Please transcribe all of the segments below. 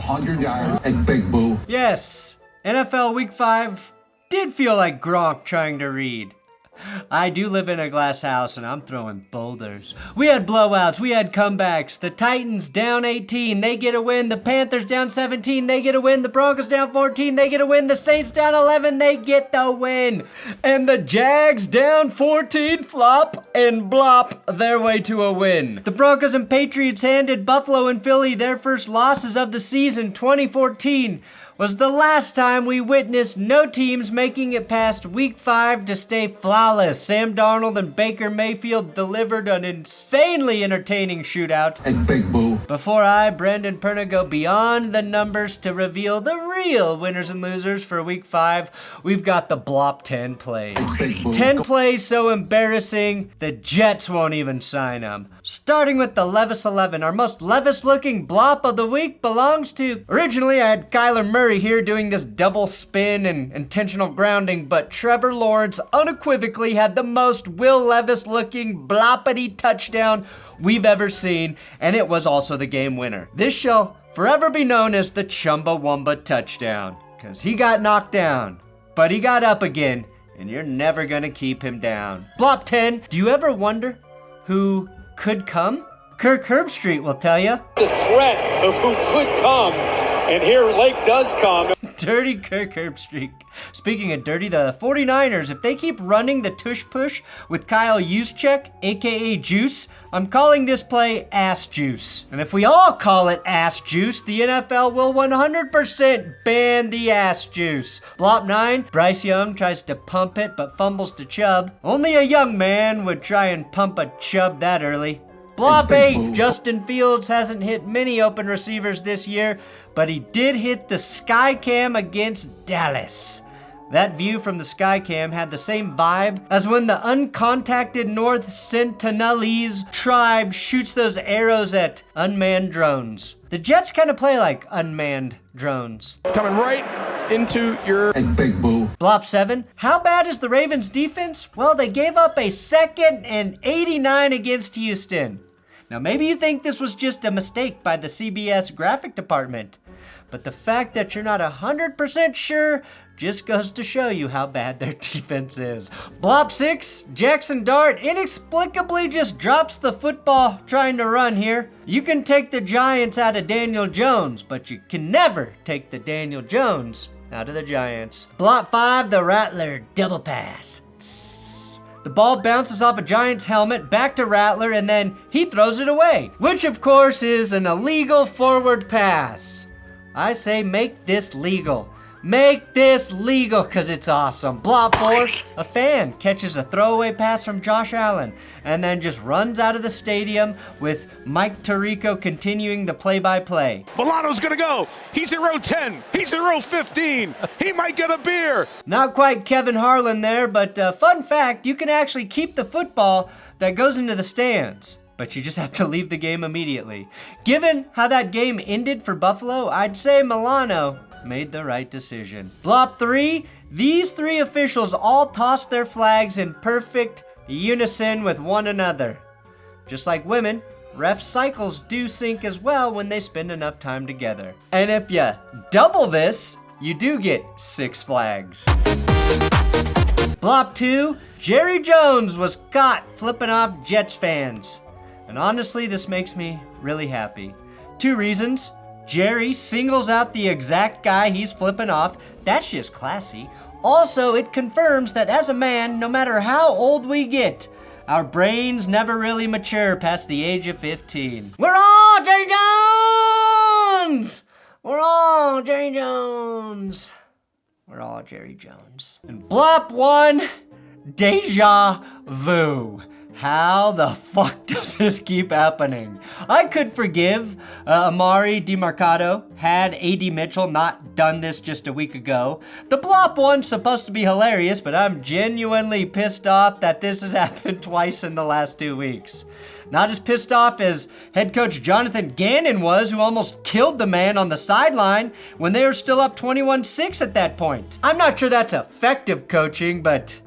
100 yards and Big Boo. Yes, NFL Week 5 did feel like Gronk trying to read. I do live in a glass house and I'm throwing boulders. We had blowouts, we had comebacks. The Titans down 18, they get a win. The Panthers down 17, they get a win. The Broncos down 14, they get a win. The Saints down 11, they get the win. And the Jags down 14, flop and blop their way to a win. The Broncos and Patriots handed Buffalo and Philly their first losses of the season. 2014 was the last time we witnessed no teams making it past Week 5 to stay flawless. Sam Darnold and Baker Mayfield delivered an insanely entertaining shootout. And Big Boo. Before I, Brandon Perna, go beyond the numbers to reveal the real winners and losers for Week 5, we've got the Blop 10 plays. 10 plays so embarrassing, the Jets won't even sign them. Starting with the Levis 11, our most Levis-looking blop of the week belongs to... Originally, I had Kyler Murray here doing this double spin and intentional grounding, but Trevor Lawrence unequivocally had the most Will Levis-looking bloppity touchdown we've ever seen, and it was also the game winner. This shall forever be known as the Chumbawamba touchdown, because he got knocked down, but he got up again, and you're never gonna keep him down. Blop 10, do you ever wonder who could come? Kirk Herbstreit will tell you. The threat of who could come, and here Lake does come. Dirty Kirk Herbstreit. Speaking of dirty, the 49ers, if they keep running the tush push with Kyle Juszczyk, aka Juice, I'm calling this play ass juice. And if we all call it ass juice, the NFL will 100% ban the ass juice. Blop 9, Bryce Young tries to pump it but fumbles to Chubb. Only a young man would try and pump a Chubb that early. Blop 8, Justin Fields hasn't hit many open receivers this year, but he did hit the sky cam against Dallas. That view from the sky cam had the same vibe as when the uncontacted North Sentinelese tribe shoots those arrows at unmanned drones. The Jets kind of play like unmanned drones. Coming right into your... And Big Boo. Blop 7, how bad is the Ravens defense? Well, they gave up a 2nd and 89 against Houston. Now, maybe you think this was just a mistake by the CBS graphic department, but the fact that you're not 100% sure just goes to show you how bad their defense is. Blop 6, Jackson Dart inexplicably just drops the football trying to run here. You can take the Giants out of Daniel Jones, but you can never take the Daniel Jones out of the Giants. Blop 5, the Rattler double pass. The ball bounces off a Giants helmet back to Rattler, and then he throws it away, which of course is an illegal forward pass. I say make this legal. Make this legal, because it's awesome. Blop 4, a fan catches a throwaway pass from Josh Allen and then just runs out of the stadium with Mike Tirico continuing the play-by-play. Milano's gonna go. He's in row 10. He's in row 15. He might get a beer. Not quite Kevin Harlan there, but fun fact, you can actually keep the football that goes into the stands, but you just have to leave the game immediately. Given how that game ended for Buffalo, I'd say Milano made the right decision. Blop 3, these 3 officials all tossed their flags in perfect unison with one another. Just like women, ref cycles do sync as well when they spend enough time together. And if you double this, you do get 6 flags. Blop 2, Jerry Jones was caught flipping off Jets fans. And honestly, this makes me really happy. 2 reasons. Jerry singles out the exact guy he's flipping off. That's just classy. Also, it confirms that as a man, no matter how old we get, our brains never really mature past the age of 15. We're all Jerry Jones! We're all Jerry Jones. We're all Jerry Jones. And Blop 1, deja vu. How the fuck does this keep happening? I could forgive Amari DiMercato had A.D. Mitchell not done this just a week ago. The Blop one's supposed to be hilarious, but I'm genuinely pissed off that this has happened twice in the last 2 weeks. Not as pissed off as head coach Jonathan Gannon was, who almost killed the man on the sideline when they were still up 21-6 at that point. I'm not sure that's effective coaching, but...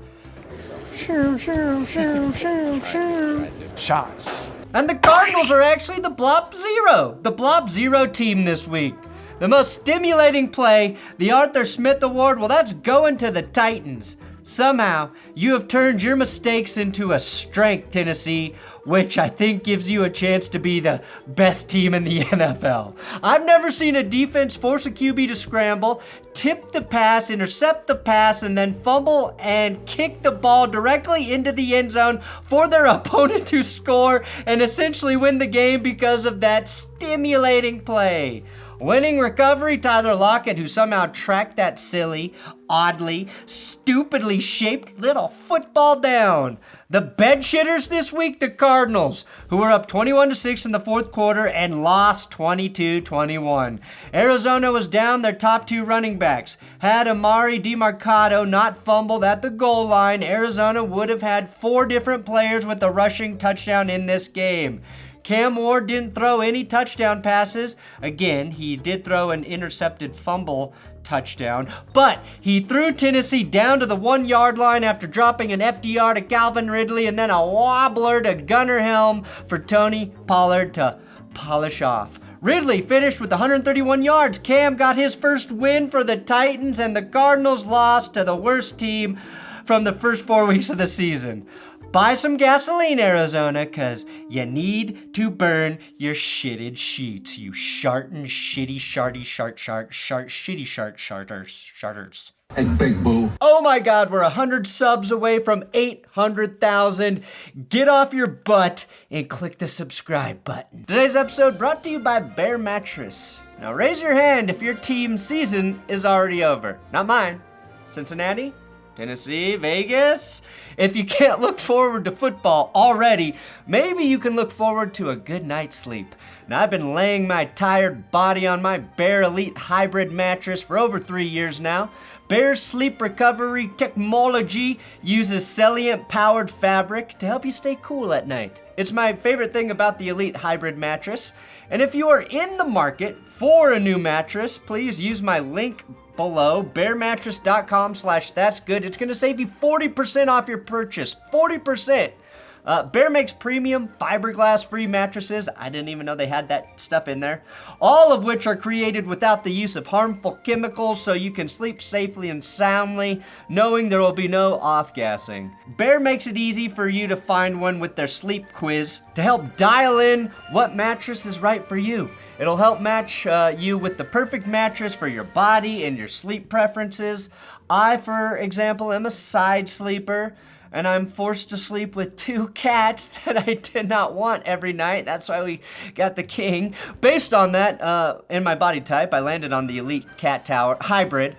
Shots. And the Cardinals are actually the Blop 0 team this week. The most stimulating play, the Arthur Smith Award, well, that's going to the Titans. Somehow, you have turned your mistakes into a strength, Tennessee, which I think gives you a chance to be the best team in the NFL. I've never seen a defense force a QB to scramble, tip the pass, intercept the pass, and then fumble and kick the ball directly into the end zone for their opponent to score and essentially win the game because of that stimulating play. Winning recovery, Tyler Lockett, who somehow tracked that silly, oddly, stupidly shaped little football down. The bed shitters this week, the Cardinals, who were up 21-6 in the fourth quarter and lost 22-21. Arizona was down their top two running backs. Had Amari DeMarcado not fumbled at the goal line, Arizona would have had 4 different players with a rushing touchdown in this game. Cam Ward didn't throw any touchdown passes. Again, he did throw an intercepted fumble touchdown, but he threw Tennessee down to the 1-yard line after dropping an FDR to Calvin Ridley and then a wobbler to Gunnar Helm for Tony Pollard to polish off. Ridley finished with 131 yards. Cam got his first win for the Titans, and the Cardinals lost to the worst team from the first 4 weeks of the season. Buy some gasoline, Arizona, cause you need to burn your shitted sheets, you shartin' shitty sharty shitty sharters. And Big Boo. Oh my God, we're 100 subs away from 800,000. Get off your butt and click the subscribe button. Today's episode brought to you by Bear Mattress. Now raise your hand if your team's season is already over. Not mine. Cincinnati? Tennessee, Vegas. If you can't look forward to football already, maybe you can look forward to a good night's sleep. Now, I've been laying my tired body on my Bear Elite Hybrid mattress for over 3 years now. Bear's sleep recovery technology uses Celliant-powered fabric to help you stay cool at night. It's my favorite thing about the Elite Hybrid mattress. And if you are in the market for a new mattress, please use my link below, bearmattress.com/that'sgood. It's going to save you 40% off your purchase. 40%. Bear makes premium fiberglass-free mattresses. I didn't even know they had that stuff in there. All of which are created without the use of harmful chemicals, so you can sleep safely and soundly, knowing there will be no off-gassing. Bear makes it easy for you to find one with their sleep quiz to help dial in what mattress is right for you. It'll help match you with the perfect mattress for your body and your sleep preferences. I, for example, am a side sleeper, and I'm forced to sleep with 2 cats that I did not want every night. That's why we got the king. Based on that, in my body type, I landed on the Elite Cat Tower Hybrid.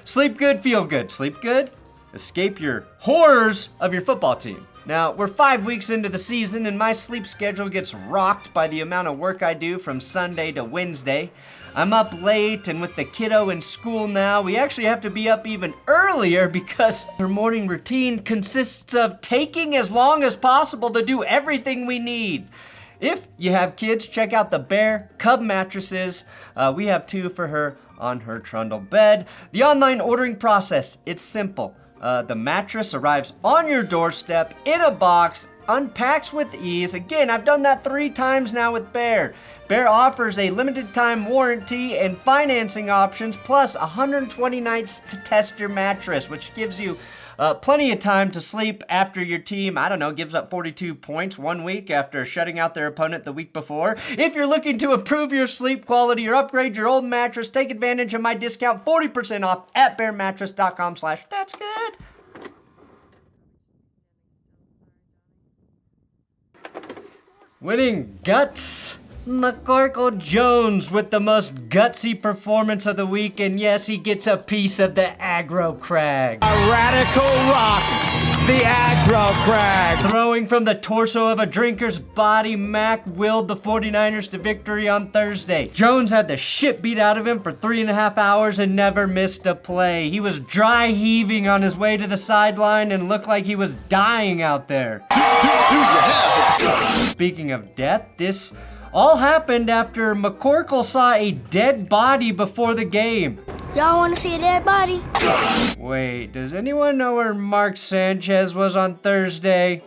Sleep good, feel good. Sleep good, escape your horrors of your football team. Now, we're 5 weeks into the season, and my sleep schedule gets rocked by the amount of work I do from Sunday to Wednesday. I'm up late, and with the kiddo in school now, we actually have to be up even earlier because her morning routine consists of taking as long as possible to do everything we need. If you have kids, check out the Bear Cub mattresses. We have 2 for her on her trundle bed. The online ordering process, it's simple. The mattress arrives on your doorstep in a box, unpacks with ease. Again, I've done that 3 times now with Bear. Bear offers a limited time warranty and financing options, plus 120 nights to test your mattress, which gives you plenty of time to sleep after your team, gives up 42 points 1 week after shutting out their opponent the week before. If you're looking to improve your sleep quality or upgrade your old mattress, take advantage of my discount 40% off at bearmattress.com/that'sgood. Winning guts. McCorkle Jones with the most gutsy performance of the week, and yes, he gets a piece of the aggro crag. A radical rock, the aggro crag. Throwing from the torso of a drinker's body, Mac willed the 49ers to victory on Thursday. Jones had the shit beat out of him for 3.5 hours and never missed a play. He was dry heaving on his way to the sideline and looked like he was dying out there. Speaking of death, this all happened after McCorkle saw a dead body before the game. Y'all want to see a dead body? Wait, does anyone know where Mark Sanchez was on Thursday?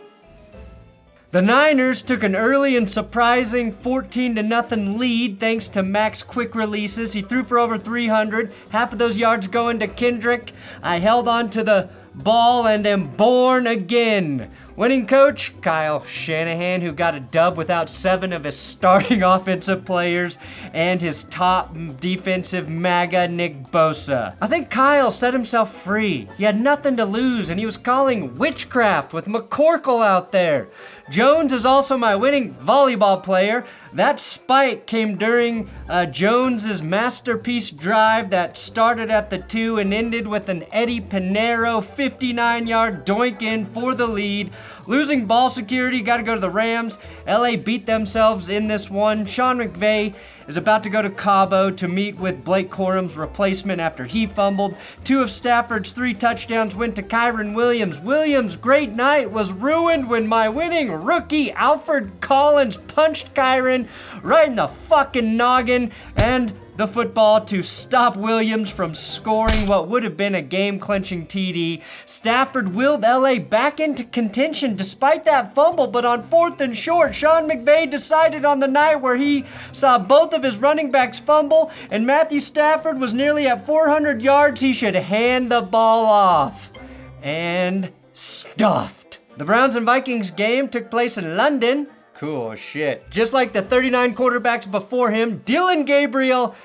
The Niners took an early and surprising 14-0 lead thanks to Mac's quick releases. He threw for over 300, half of those yards going to Kendrick. I held on to the ball and am born again. Winning coach, Kyle Shanahan, who got a dub without 7 of his starting offensive players and his top defensive MAGA, Nick Bosa. I think Kyle set himself free. He had nothing to lose, and he was calling witchcraft with McCorkle out there. Jones is also my winning volleyball player. That spike came during Jones's masterpiece drive that started at the 2 and ended with an Eddie Pinheiro 59-yard doink in for the lead. Losing ball security, got to go to the Rams. LA beat themselves in this one. Sean McVay is about to go to Cabo to meet with Blake Corum's replacement after he fumbled. 2 of Stafford's 3 touchdowns went to Kyron Williams. Williams' great night was ruined when my winning rookie Alfred Collins punched Kyron right in the fucking noggin and the football to stop Williams from scoring what would have been a game-clinching TD. Stafford willed LA back into contention despite that fumble, but on 4th and short, Sean McVay decided on the night where he saw both of his running backs fumble and Matthew Stafford was nearly at 400 yards, he should hand the ball off. And stuffed. The Browns and Vikings game took place in London. Cool shit. Just like the 39 quarterbacks before him, Dylan Gabriel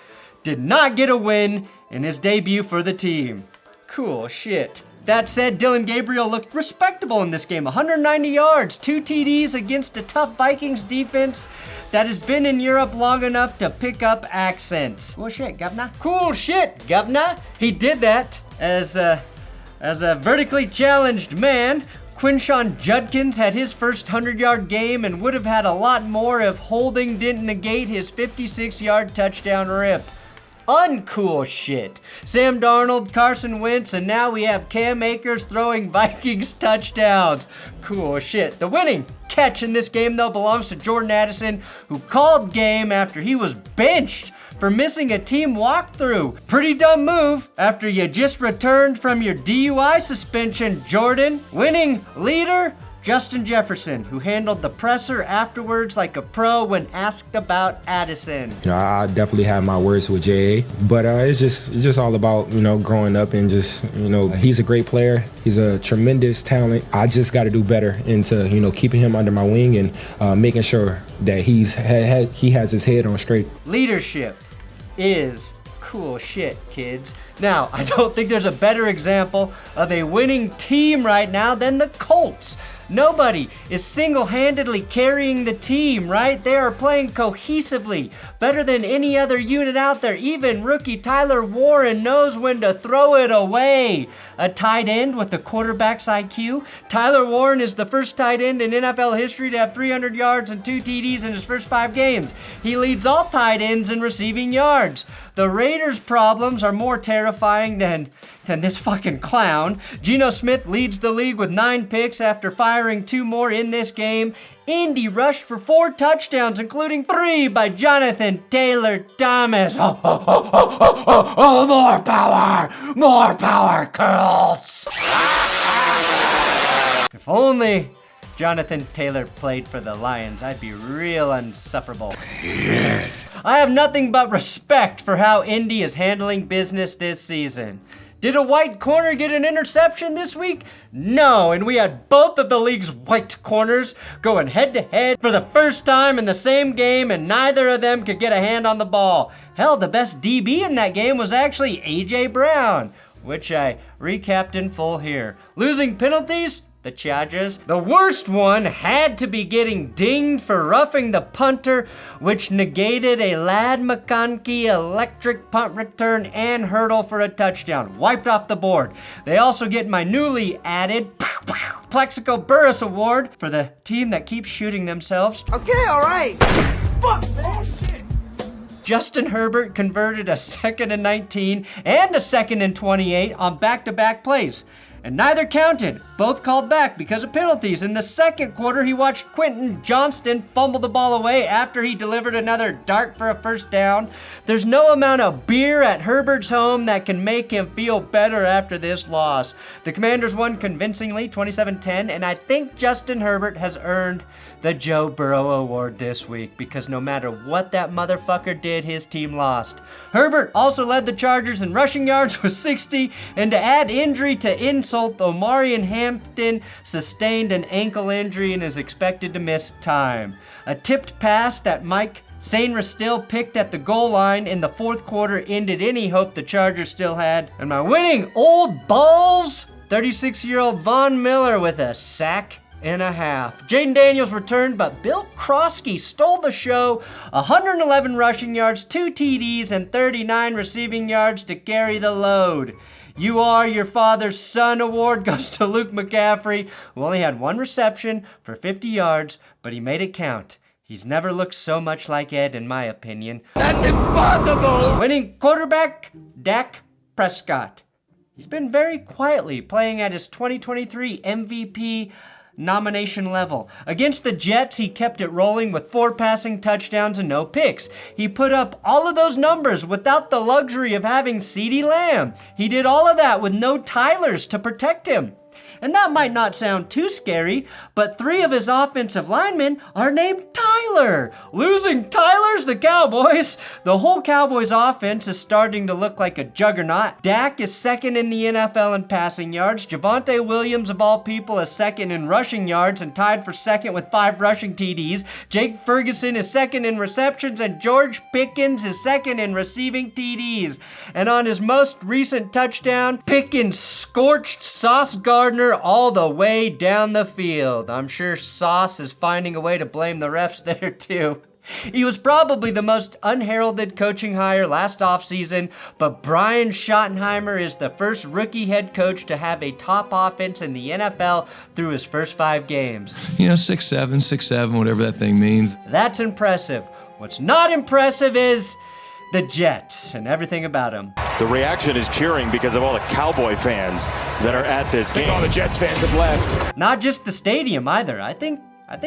did not get a win in his debut for the team. Cool shit. That said, Dylan Gabriel looked respectable in this game. 190 yards, 2 TDs against a tough Vikings defense that has been in Europe long enough to pick up accents. Cool shit, governor. Cool shit, governor. He did that as a vertically challenged man. Quinshawn Judkins had his first 100-yard game and would have had a lot more if holding didn't negate his 56-yard touchdown rip. Uncool shit. Sam Darnold, Carson Wentz, and now we have Cam Akers throwing Vikings touchdowns. Cool shit. The winning catch in this game, though, belongs to Jordan Addison, who called game after he was benched for missing a team walkthrough. Pretty dumb move after you just returned from your DUI suspension, Jordan. Winning leader, Justin Jefferson, who handled the presser afterwards like a pro when asked about Addison. I definitely have my words with J.A., but it's just all about, growing up and just, he's a great player. He's a tremendous talent. I just got to do better into, keeping him under my wing and making sure that he has his head on straight. Leadership is cool shit, kids. Now, I don't think there's a better example of a winning team right now than the Colts. Nobody is single-handedly carrying the team, right? They are playing cohesively, better than any other unit out there. Even rookie Tyler Warren knows when to throw it away. A tight end with the quarterback's IQ. Tyler Warren is the first tight end in NFL history to have 300 yards and 2 TDs in his first 5 games. He leads all tight ends in receiving yards. The Raiders' problems are more terrifying than this fucking clown. Geno Smith leads the league with 9 picks after firing 2 more in this game. Indy rushed for 4 touchdowns, including 3 by Jonathan Taylor Thomas. More power, Colts. If only Jonathan Taylor played for the Lions, I'd be real insufferable. I have nothing but respect for how Indy is handling business this season. Did a white corner get an interception this week? No, and we had both of the league's white corners going head-to-head for the first time in the same game, and neither of them could get a hand on the ball. Hell, the best DB in that game was actually A.J. Brown, which I recapped in full here. Losing penalties? The Chargers. The worst one had to be getting dinged for roughing the punter, which negated a Ladd McConkey electric punt return and hurdle for a touchdown. Wiped off the board. They also get my newly added Plexico Burress Award for the team that keeps shooting themselves. Okay, all right. Fuck, man, shit. Justin Herbert converted a 2nd and 19 and a 2nd and 28 on back-to-back plays, and neither counted. both called back because of penalties. In the second quarter, he watched Quentin Johnston fumble the ball away after he delivered another dart for a first down. There's no amount of beer at Herbert's home that can make him feel better after this loss. The Commanders won convincingly, 27-10, and I think Justin Herbert has earned the Joe Burrow Award this week because no matter what that motherfucker did, his team lost. Herbert also led the Chargers in rushing yards with 60, and to add injury to insult, Omarion Hampton sustained an ankle injury and is expected to miss time. A tipped pass that Mike Sainristil picked at the goal line in the fourth quarter ended any hope the Chargers still had. And my winning old balls, 36-year-old Von Miller with a sack and a half. Jaden Daniels returned, but Bill Krosky stole the show. 111 rushing yards, 2 TDs, and 39 receiving yards to carry the load. You Are Your Father's Son award goes to Luke McCaffrey, who only had 1 reception for 50 yards, but he made it count. He's never looked so much like Ed, in my opinion. That's impossible! Winning quarterback, Dak Prescott. He's been very quietly playing at his 2023 MVP nomination level. Against the Jets, he kept it rolling with 4 passing touchdowns and no picks. He put up all of those numbers without the luxury of having CeeDee Lamb. He did all of that with no Tylers to protect him. And that might not sound too scary, but 3 of his offensive linemen are named Tyler. Losing Tyler's the Cowboys. The whole Cowboys offense is starting to look like a juggernaut. Dak is second in the NFL in passing yards. Javonte Williams, of all people, is second in rushing yards and tied for second with 5 rushing TDs. Jake Ferguson is second in receptions, and George Pickens is second in receiving TDs. And on his most recent touchdown, Pickens scorched Sauce Gardner all the way down the field. I'm sure Sauce is finding a way to blame the refs there too. He was probably the most unheralded coaching hire last offseason, but Brian Schottenheimer is the first rookie head coach to have a top offense in the NFL through his first 5 games. 6'7", whatever that thing means. That's impressive. What's not impressive is the Jets and everything about them. The reaction is cheering because of all the Cowboy fans that are at this game. All the Jets fans have left. Not just the stadium either. I think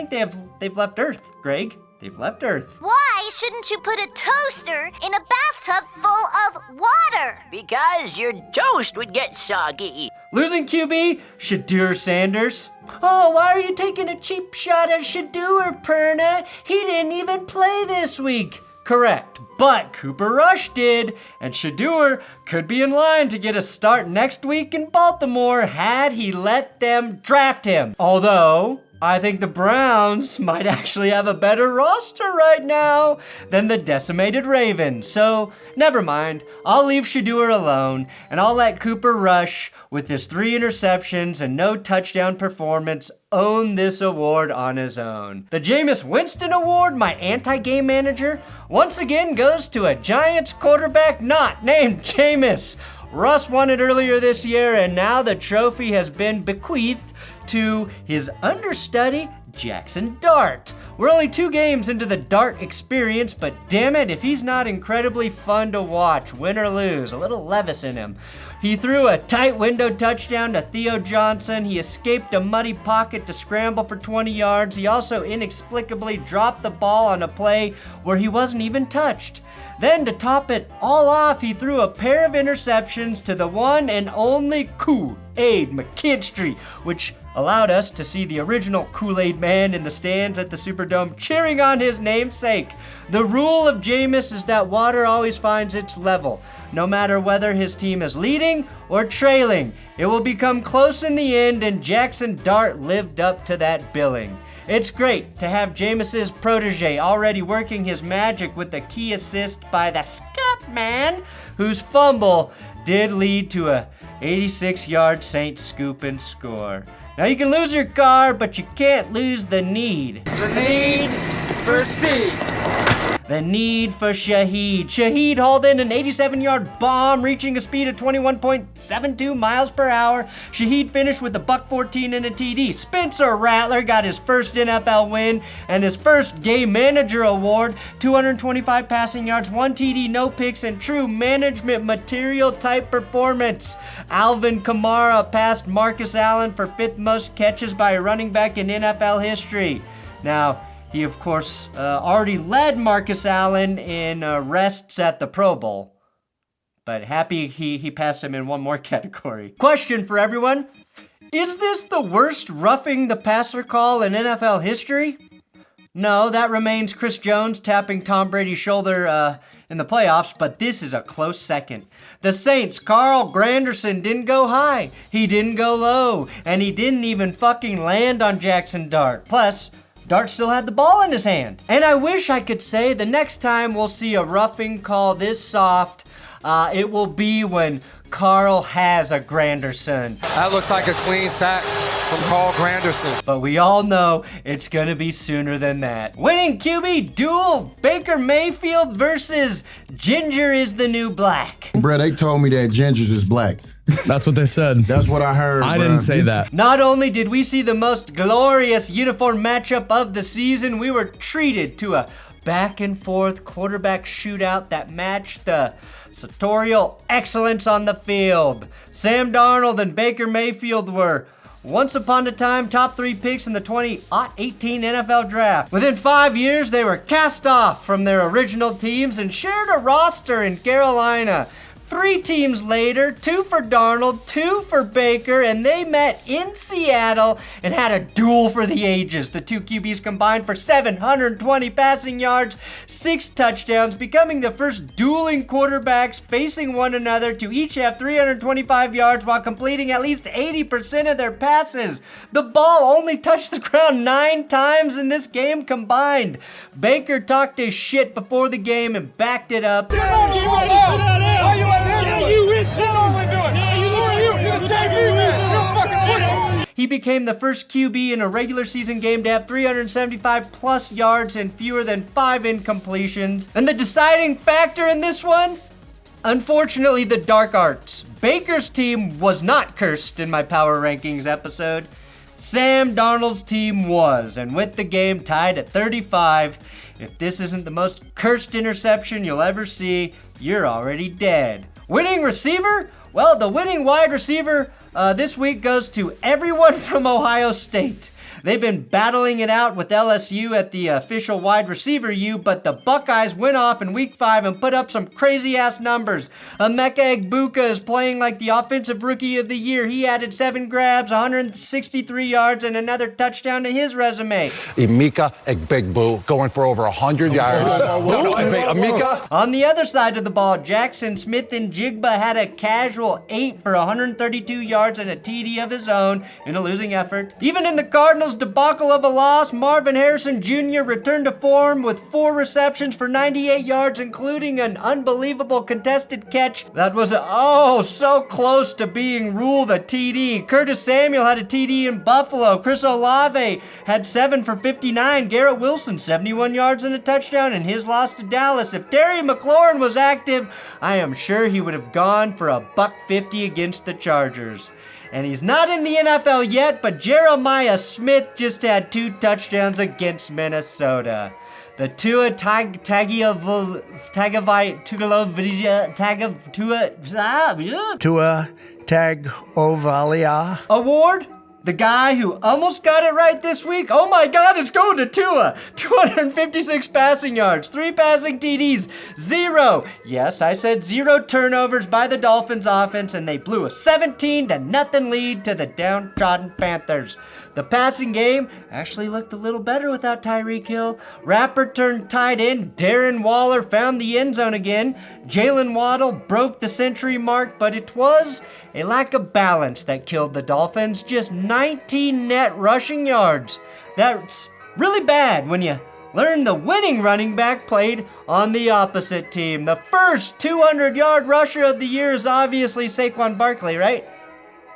they've left Earth, Greg. They've left Earth. Why shouldn't you put a toaster in a bathtub full of water? Because your toast would get soggy. Losing QB, Shadur Sanders. Oh, why are you taking a cheap shot at Shadur, Perna? He didn't even play this week. Correct, but Cooper Rush did, and Shadur could be in line to get a start next week in Baltimore had he let them draft him. Although, I think the Browns might actually have a better roster right now than the decimated Ravens. So, never mind. I'll leave Shadur alone, and I'll let Cooper Rush, with his 3 interceptions and no touchdown performance, own this award on his own. The Jameis Winston Award, my anti-game manager, once again goes to a Giants quarterback not named Jameis. Russ won it earlier this year, and now the trophy has been bequeathed to his understudy, Jackson Dart. We're only 2 games into the Dart experience, but damn it, if he's not incredibly fun to watch, win or lose, a little Levis in him. He threw a tight window touchdown to Theo Johnson. He escaped a muddy pocket to scramble for 20 yards. He also inexplicably dropped the ball on a play where he wasn't even touched. Then to top it all off, he threw a pair of interceptions to the one and only Kool-Aid McKinstry, which allowed us to see the original Kool-Aid man in the stands at the Superdome cheering on his namesake. The rule of Jameis is that water always finds its level. No matter whether his team is leading or trailing, it will become close in the end, and Jackson Dart lived up to that billing. It's great to have Jameis's protege already working his magic with the key assist by the Scott man, whose fumble did lead to a 86-yard Saints scoop and score. Now you can lose your car, but you can't lose the need. The need for speed. The need for Shaheed. Shaheed hauled in an 87-yard bomb, reaching a speed of 21.72 miles per hour. Shaheed finished with a $114 and a TD. Spencer Rattler got his first NFL win and his first game manager award. 225 passing yards, 1 TD, no picks, and true management material type performance. Alvin Kamara passed Marcus Allen for 5th most catches by a running back in NFL history. Now, he, of course, already led Marcus Allen in rests at the Pro Bowl. But happy he passed him in one more category. Question for everyone. Is this the worst roughing the passer call in NFL history? No, that remains Chris Jones tapping Tom Brady's shoulder in the playoffs, but this is a close second. The Saints' Carl Granderson didn't go high, he didn't go low, and he didn't even fucking land on Jackson Dart. Plus, Dart still had the ball in his hand. And I wish I could say the next time we'll see a roughing call this soft, it will be when Carl has a Granderson. That looks like a clean sack from Carl Granderson. But we all know it's gonna be sooner than that. Winning QB duel, Baker Mayfield versus Ginger is the new black. Bruh, they told me that Ginger's is black. That's what they said. That's what I heard. I didn't say that. Not only did we see the most glorious uniform matchup of the season, we were treated to a back and forth quarterback shootout that matched the sartorial excellence on the field. Sam Darnold and Baker Mayfield were once upon a time top 3 picks in the 2018 NFL draft. Within 5 years, they were cast off from their original teams and shared a roster in Carolina. 3 teams later, 2 for Darnold, 2 for Baker, and they met in Seattle and had a duel for the ages. The 2 QBs combined for 720 passing yards, 6 touchdowns, becoming the first dueling quarterbacks facing one another to each have 325 yards while completing at least 80% of their passes. The ball only touched the ground 9 times in this game combined. Baker talked his shit before the game and backed it up. He became the first QB in a regular season game to have 375 plus yards and fewer than 5 incompletions. And the deciding factor in this one? Unfortunately, the dark arts. Baker's team was not cursed in my power rankings episode. Sam Darnold's team was, and with the game tied at 35, if this isn't the most cursed interception you'll ever see, you're already dead. Winning receiver? Well, the winning wide receiver this week goes to everyone from Ohio State. They've been battling it out with LSU at the official wide receiver U, but the Buckeyes went off in week 5 and put up some crazy-ass numbers. Emeka Egbuka is playing like the offensive rookie of the year. He added 7 grabs, 163 yards, and another touchdown to his resume. Emeka Egbuka going for over 100 yards. Emeka. On the other side of the ball, Jackson Smith-Njigba had a casual 8 for 132 yards and a TD of his own in a losing effort. Even in the Cardinals debacle of a loss, Marvin Harrison Jr. returned to form with 4 receptions for 98 yards, including an unbelievable contested catch that was so close to being ruled a TD. Curtis Samuel had a TD in Buffalo. Chris Olave had 7 for 59. Garrett Wilson 71 yards and a touchdown in his loss to Dallas. If Terry McLaurin was active, I am sure he would have gone for $150 against the Chargers. And he's not in the NFL yet, but Jeremiah Smith just had 2 touchdowns against Minnesota. The Tua Tagovailoa Award? The guy who almost got it right this week? Oh my God, it's going to Tua. 256 passing yards, 3 passing TDs, 0. Yes, I said 0 turnovers by the Dolphins offense, and they blew a 17-0 lead to the downtrodden Panthers. The passing game actually looked a little better without Tyreek Hill. Rapper turned tight end Darren Waller found the end zone again. Jalen Waddle broke the century mark, but it was a lack of balance that killed the Dolphins. Just 19 net rushing yards. That's really bad when you learn the winning running back played on the opposite team. The first 200-yard rusher of the year is obviously Saquon Barkley, right?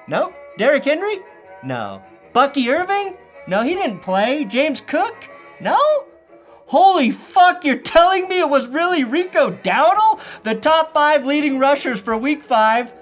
No? Derrick Henry? No. Bucky Irving? No, he didn't play. James Cook? No? Holy fuck, you're telling me it was really Rico Dowdle? The top 5 leading rushers for week 5.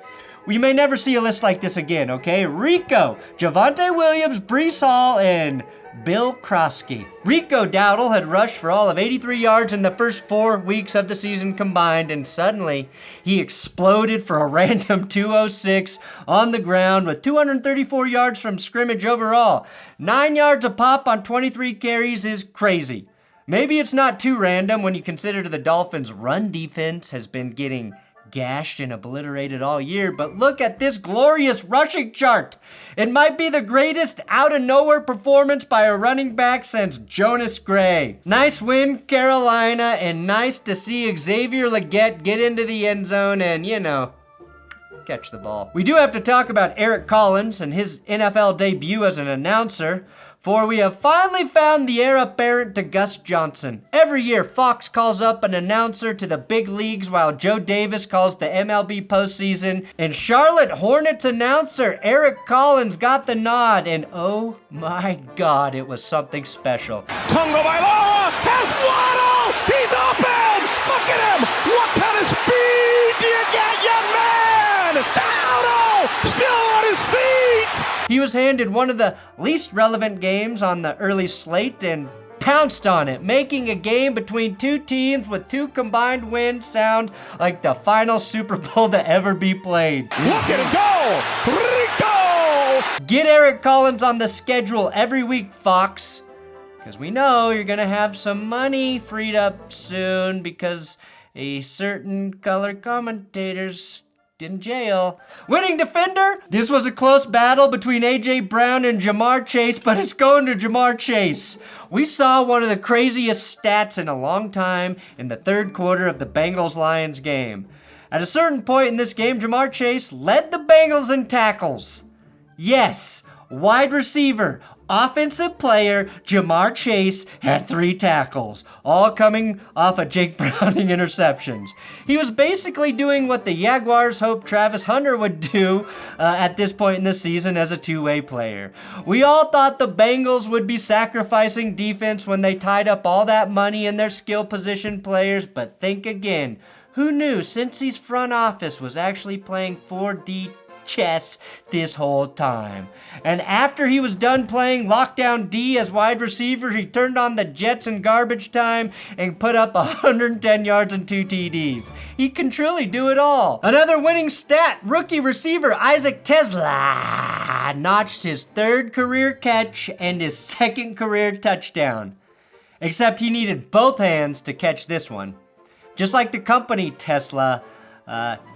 We may never see a list like this again, okay? Rico, Javonte Williams, Breece Hall, and Bill Krosky. Rico Dowdle had rushed for all of 83 yards in the first 4 weeks of the season combined, and suddenly he exploded for a random 206 on the ground with 234 yards from scrimmage overall. 9 yards a pop on 23 carries is crazy. Maybe it's not too random when you consider the Dolphins' run defense has been getting gashed and obliterated all year, but look at this glorious rushing chart. It might be the greatest out-of-nowhere performance by a running back since Jonas Gray. Nice win, Carolina, and nice to see Xavier Legette get into the end zone and, catch the ball. We do have to talk about Eric Collins and his NFL debut as an announcer, for we have finally found the heir apparent to Gus Johnson. Every year, Fox calls up an announcer to the big leagues while Joe Davis calls the MLB postseason, and Charlotte Hornets announcer Eric Collins got the nod, and oh my God, it was something special. Tungo Bailoa has Waddle! He's open! Look at him! What kind of speed do you get, young man? Dowdle! Still on his feet! He was handed one of the least relevant games on the early slate and pounced on it, making a game between 2 teams with 2 combined wins sound like the final Super Bowl to ever be played. Look at him go! Rico! Get Eric Collins on the schedule every week, Fox, because we know you're going to have some money freed up soon because a certain color commentator's in jail. Winning defender? This was a close battle between A.J. Brown and Jamar Chase, but it's going to Jamar Chase. We saw one of the craziest stats in a long time in the third quarter of the Bengals Lions game. At a certain point in this game, Jamar Chase led the Bengals in tackles. Yes, wide receiver, offensive player, Jamar Chase had 3 tackles, all coming off of Jake Browning interceptions. He was basically doing what the Jaguars hoped Travis Hunter would do at this point in the season as a 2-way player. We all thought the Bengals would be sacrificing defense when they tied up all that money in their skill position players, but think again. Who knew Cincy's front office was actually playing 4D chess this whole time? And after he was done playing lockdown D as wide receiver, he turned on the Jets in garbage time and put up 110 yards and 2 TDs. He can truly do it all. Another winning stat, rookie receiver Isaac Tesla notched his 3rd career catch and his 2nd career touchdown. Except he needed both hands to catch this one. Just like the company Tesla,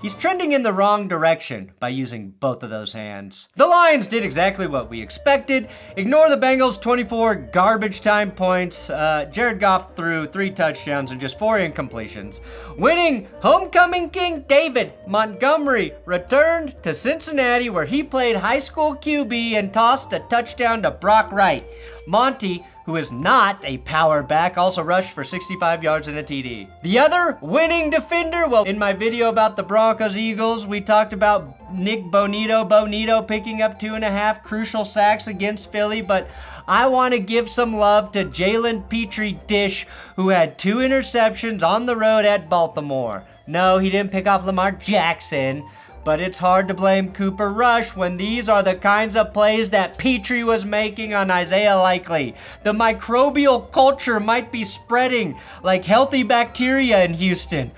he's trending in the wrong direction by using both of those hands. The Lions did exactly what we expected. Ignore the Bengals' 24 garbage time points. Jared Goff threw 3 touchdowns and just 4 incompletions. Winning homecoming king David Montgomery returned to Cincinnati, where he played high school QB and tossed a touchdown to Brock Wright. Monty, who is not a power back, also rushed for 65 yards and a TD. The other winning defender, well, in my video about the Broncos Eagles, we talked about Nick Bonito picking up 2.5 crucial sacks against Philly, but I want to give some love to Jalen Petrie Dish, who had 2 interceptions on the road at Baltimore. No, he didn't pick off Lamar Jackson, but it's hard to blame Cooper Rush when these are the kinds of plays that Petrie was making on Isaiah Likely. The microbial culture might be spreading like healthy bacteria in Houston.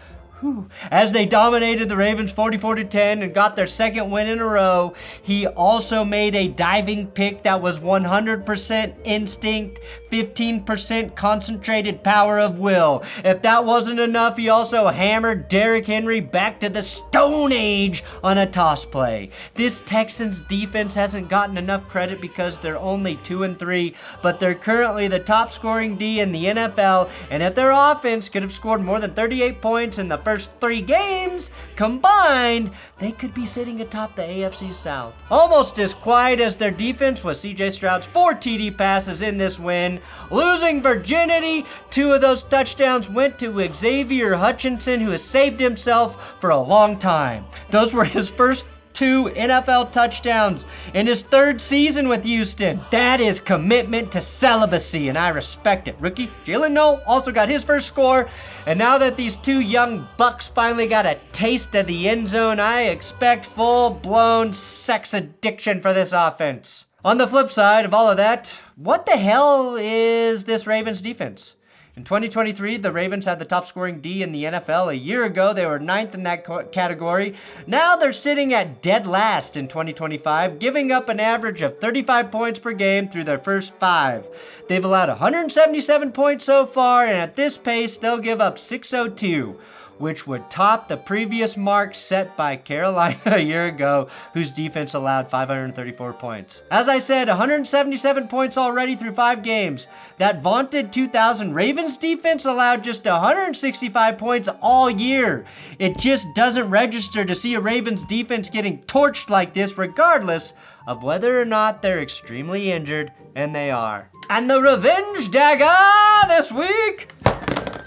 As they dominated the Ravens 44-10 and got their 2nd win in a row, he also made a diving pick that was 100% instinct, 15% concentrated power of will. If that wasn't enough, he also hammered Derrick Henry back to the Stone Age on a toss play. This Texans defense hasn't gotten enough credit because they're only 2-3, but they're currently the top scoring D in the NFL, and if their offense could have scored more than 38 points in the first 3 games combined, they could be sitting atop the AFC South. Almost as quiet as their defense was CJ Stroud's 4 TD passes in this win. Losing virginity, 2 of those touchdowns went to Xavier Hutchinson, who has saved himself for a long time. Those were his first 2 NFL touchdowns in his 3rd season with Houston. That is commitment to celibacy, and I respect it. Rookie Jalen Hurst also got his first score, and now that these 2 young bucks finally got a taste of the end zone, I expect full-blown sex addiction for this offense. On the flip side of all of that, what the hell is this Ravens defense? In 2023, the Ravens had the top scoring D in the NFL. A year ago, they were 9th in that category. Now they're sitting at dead last in 2025, giving up an average of 35 points per game through their first 5. They've allowed 177 points so far, and at this pace, they'll give up 602. Which would top the previous mark set by Carolina a year ago, whose defense allowed 534 points. As I said, 177 points already through 5 games. That vaunted 2000 Ravens defense allowed just 165 points all year. It just doesn't register to see a Ravens defense getting torched like this, regardless of whether or not they're extremely injured, and they are. And the revenge dagger this week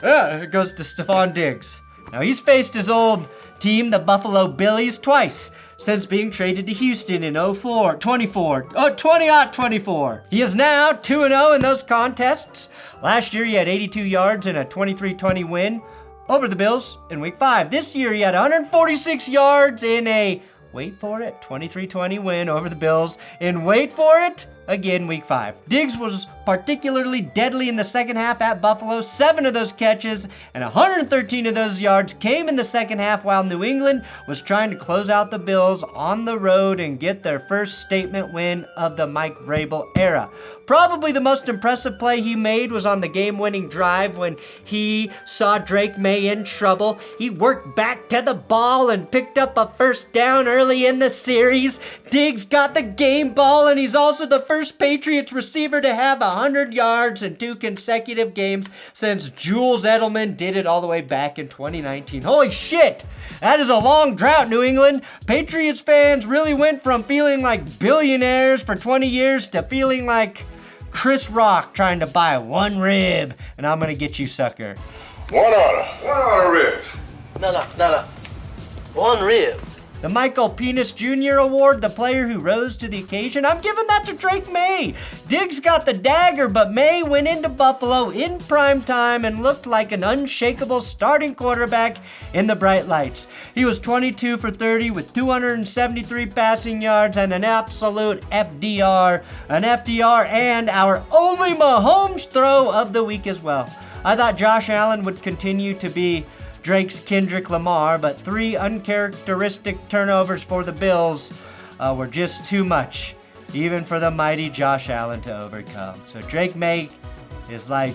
it goes to Stefan Diggs. Now, he's faced his old team, the Buffalo Billies, twice since being traded to Houston in 2024. He is now 2-0 in those contests. Last year, he had 82 yards in a 23-20 win over the Bills in Week 5. This year, he had 146 yards in a, wait for it, 23-20 win over the Bills in, wait for it, again, Week 5. Diggs was particularly deadly in the second half at Buffalo. 7 of those catches and 113 of those yards came in the second half while New England was trying to close out the Bills on the road and get their first statement win of the Mike Vrabel era. Probably the most impressive play he made was on the game-winning drive when he saw Drake Maye in trouble. He worked back to the ball and picked up a first down early in the series. Diggs got the game ball, and he's also the first Patriots receiver to have 100 yards in 2 consecutive games since Jules Edelman did it all the way back in 2019. Holy shit! That is a long drought, New England. Patriots fans really went from feeling like billionaires for 20 years to feeling like Chris Rock trying to buy 1 rib, and I'm gonna get you, sucker. One order ribs. No. 1 rib. The Michael Penis Jr. Award, the player who rose to the occasion, I'm giving that to Drake Maye. Diggs got the dagger, but Maye went into Buffalo in prime time and looked like an unshakable starting quarterback in the bright lights. He was 22 for 30 with 273 passing yards and an absolute FDR. An FDR and our only Mahomes throw of the week as well. I thought Josh Allen would continue to be Drake's Kendrick Lamar, but 3 uncharacteristic turnovers for the Bills were just too much, even for the mighty Josh Allen to overcome. So Drake Maye is like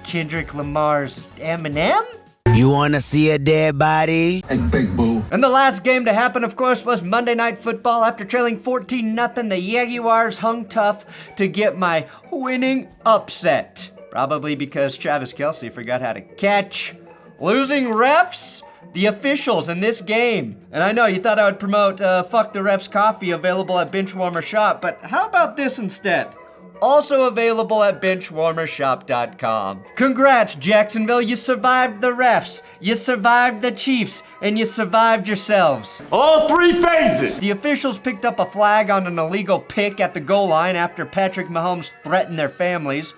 Kendrick Lamar's Eminem? You wanna see a dead body? Hey, big boo. And the last game to happen, of course, was Monday Night Football. After trailing 14-0, the Jaguars hung tough to get my winning upset. Probably because Travis Kelce forgot how to catch. Losing refs, the officials in this game. And I know you thought I would promote Fuck the Refs coffee available at Benchwarmer Shop, but how about this instead? Also available at benchwarmershop.com. Congrats, Jacksonville, you survived the refs, you survived the Chiefs, and you survived yourselves. All 3 phases! The officials picked up a flag on an illegal pick at the goal line after Patrick Mahomes threatened their families.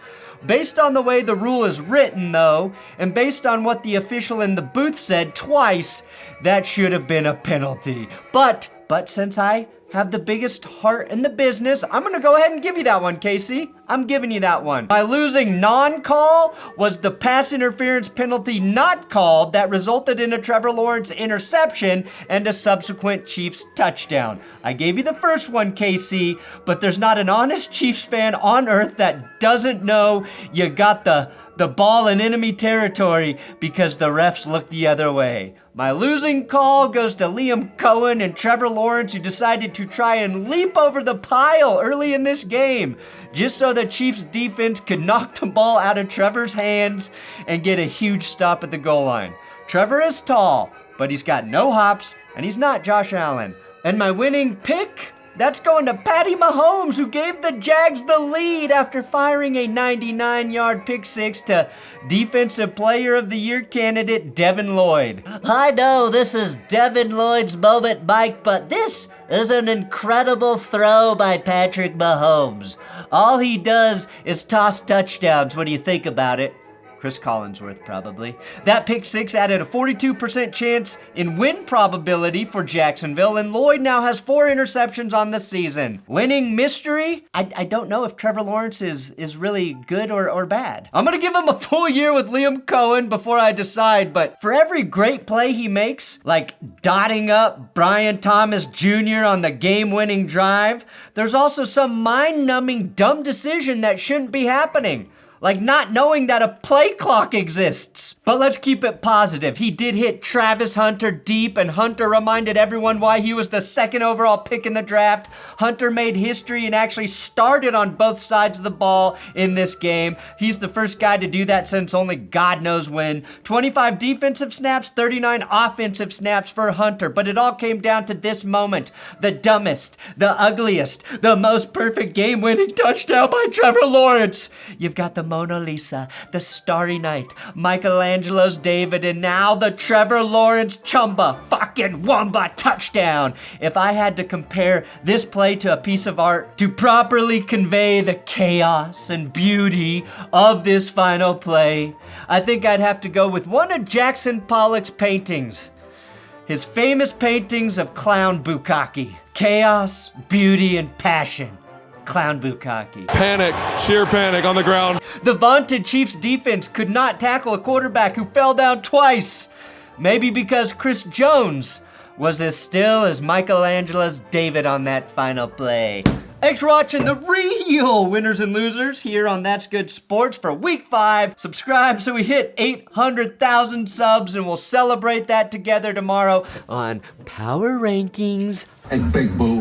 Based on the way the rule is written, though, and based on what the official in the booth said twice, that should have been a penalty. But since I have the biggest heart in the business, I'm gonna go ahead and give you that one, Casey. I'm giving you that one. My losing non-call was the pass interference penalty not called that resulted in a Trevor Lawrence interception and a subsequent Chiefs touchdown. I gave you the first one, KC, but there's not an honest Chiefs fan on earth that doesn't know you got the ball in enemy territory because the refs looked the other way. My losing call goes to Liam Cohen and Trevor Lawrence, who decided to try and leap over the pile early in this game, just so the Chiefs defense could knock the ball out of Trevor's hands and get a huge stop at the goal line. Trevor is tall, but he's got no hops, and he's not Josh Allen. And my winning pick That's going to Patty Mahomes, who gave the Jags the lead after firing a 99-yard pick six to Defensive Player of the Year candidate Devin Lloyd. I know this is Devin Lloyd's moment, Mike, but this is an incredible throw by Patrick Mahomes. All he does is toss touchdowns when you think about it. Chris Collinsworth, probably. That pick six added a 42% chance in win probability for Jacksonville, and Lloyd now has 4 interceptions on the season. Winning mystery? I don't know if Trevor Lawrence is really good or bad. I'm gonna give him a full year with Liam Cohen before I decide, but for every great play he makes, like dotting up Brian Thomas Jr. on the game-winning drive, there's also some mind-numbing dumb decision that shouldn't be happening. Like not knowing that a play clock exists. But let's keep it positive. He did hit Travis Hunter deep, and Hunter reminded everyone why he was the 2nd overall pick in the draft. Hunter made history and actually started on both sides of the ball in this game. He's the first guy to do that since only God knows when. 25 defensive snaps, 39 offensive snaps for Hunter. But it all came down to this moment. The dumbest, the ugliest, the most perfect game-winning touchdown by Trevor Lawrence. You've got the Mona Lisa, the Starry Night, Michelangelo's David, and now the Trevor Lawrence Chumba fucking Wumba touchdown. If I had to compare this play to a piece of art to properly convey the chaos and beauty of this final play, I think I'd have to go with one of Jackson Pollock's paintings. His famous paintings of Clown Bukkake. Chaos, beauty, and passion. Clown Bukkake. Panic, sheer panic on the ground. The vaunted Chiefs defense could not tackle a quarterback who fell down twice. Maybe because Chris Jones was as still as Michelangelo's David on that final play. Thanks for watching the real winners and losers here on That's Good Sports for Week 5. Subscribe so we hit 800,000 subs, and we'll celebrate that together tomorrow on Power Rankings. Hey, Big Boo.